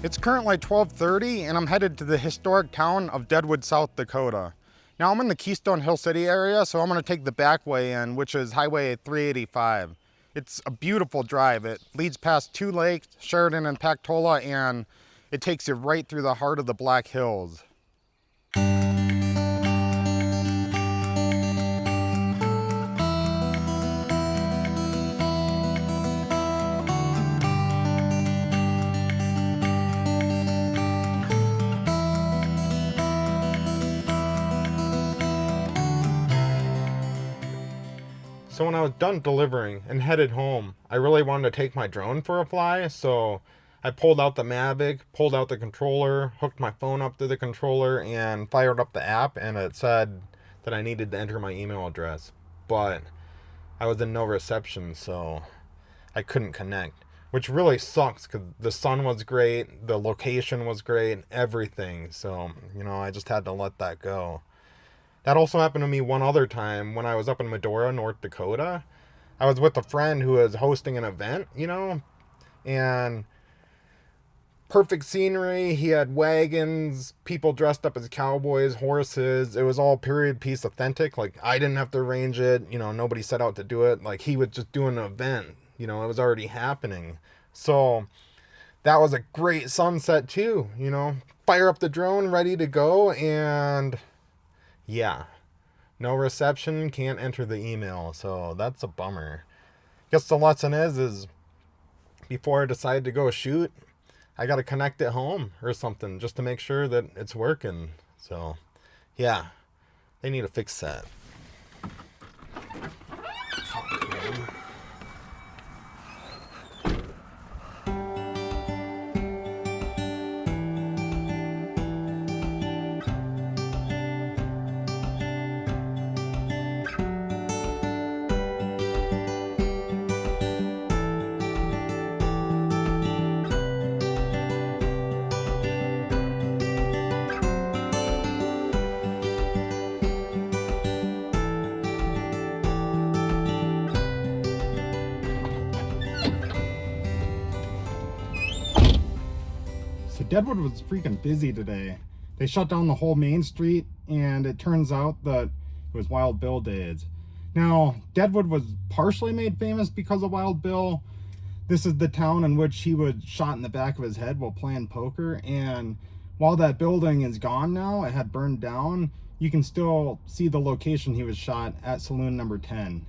It's currently 12:30 and I'm headed to the historic town of Deadwood, South Dakota. Now I'm in the Keystone Hill City area, so I'm gonna take the back way in, which is Highway 385. It's a beautiful drive. It leads past two lakes, Sheridan and Pactola, and it takes you right through the heart of the Black Hills. So when I was done delivering and headed home, I really wanted to take my drone for a fly, so I pulled out the Mavic, pulled out the controller, hooked my phone up to the controller, and fired up the app, and it said that I needed to enter my email address. But I was in no reception, so I couldn't connect, which really sucks because the sun was great, the location was great, everything. So, I just had to let that go. That also happened to me one other time when I was up in Medora, North Dakota. I was with a friend who was hosting an event, and perfect scenery. He had wagons, people dressed up as cowboys, horses. It was all period piece authentic. Like, I didn't have to arrange it. Nobody set out to do it. Like, he was just doing an event. It was already happening. So that was a great sunset too, Fire up the drone, ready to go, and yeah, no reception, can't enter the email, so that's a bummer. Guess the lesson is before I decide to go shoot, I gotta connect it home or something just to make sure that it's working. So, yeah, they need to fix that. Fuck, man. So Deadwood was freaking busy today. They shut down the whole main street, and it turns out that it was Wild Bill days. Now, Deadwood was partially made famous because of Wild Bill. This is the town in which he was shot in the back of his head while playing poker, and while that building is gone now, it had burned down, you can still see the location he was shot at, Saloon Number 10.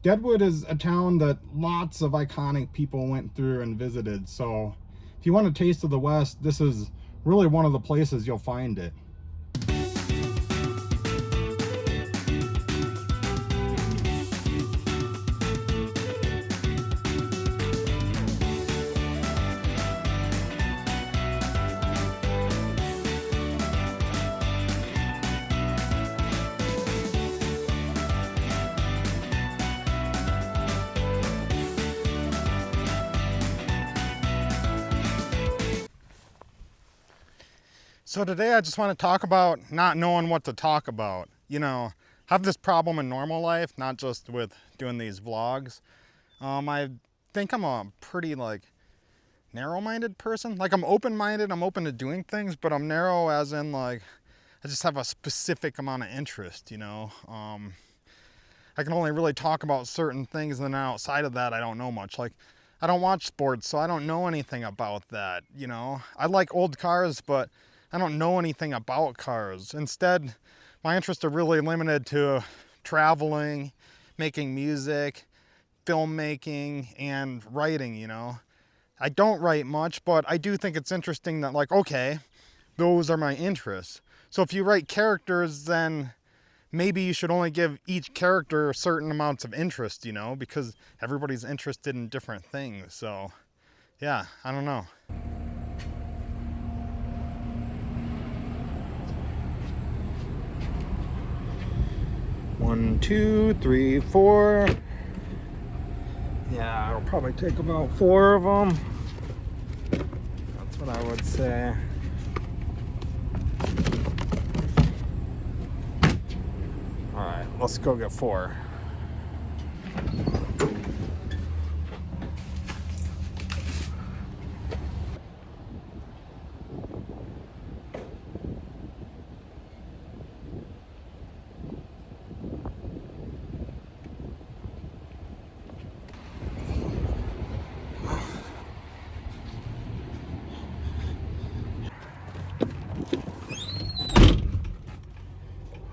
Deadwood is a town that lots of iconic people went through and visited, so if you want a taste of the West, this is really one of the places you'll find it. So today I just want to talk about not knowing what to talk about. I have this problem in normal life, not just with doing these vlogs. I think I'm a pretty narrow-minded person. I'm open-minded, I'm open to doing things, but I'm narrow as in I just have a specific amount of interest, I can only really talk about certain things, and then outside of that I don't know much. I don't watch sports, so I don't know anything about that, I like old cars, but I don't know anything about cars. Instead, my interests are really limited to traveling, making music, filmmaking, and writing, I don't write much, but I do think it's interesting that, okay, those are my interests. So if you write characters, then maybe you should only give each character certain amounts of interest, because everybody's interested in different things. So, yeah, I don't know. 1, 2, 3, 4. Yeah, it'll probably take about 4 of them. That's what I would say. All right, let's go get 4.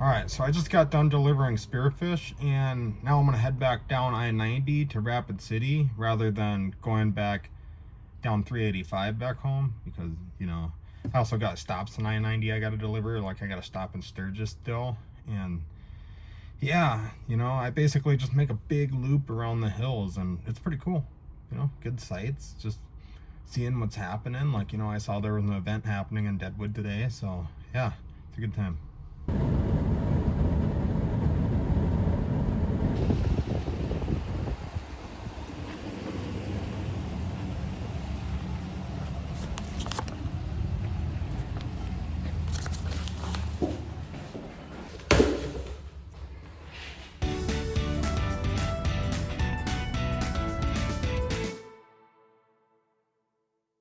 Alright, so I just got done delivering spearfish, and now I'm going to head back down I-90 to Rapid City rather than going back down 385 back home, because, you know, I also got stops on I-90 I got to deliver. Like, I got to stop in Sturgis still, and yeah, you know, I basically just make a big loop around the hills, and it's pretty cool. You know, good sights, just seeing what's happening. Like, you know, I saw there was an event happening in Deadwood today, so yeah, it's a good time.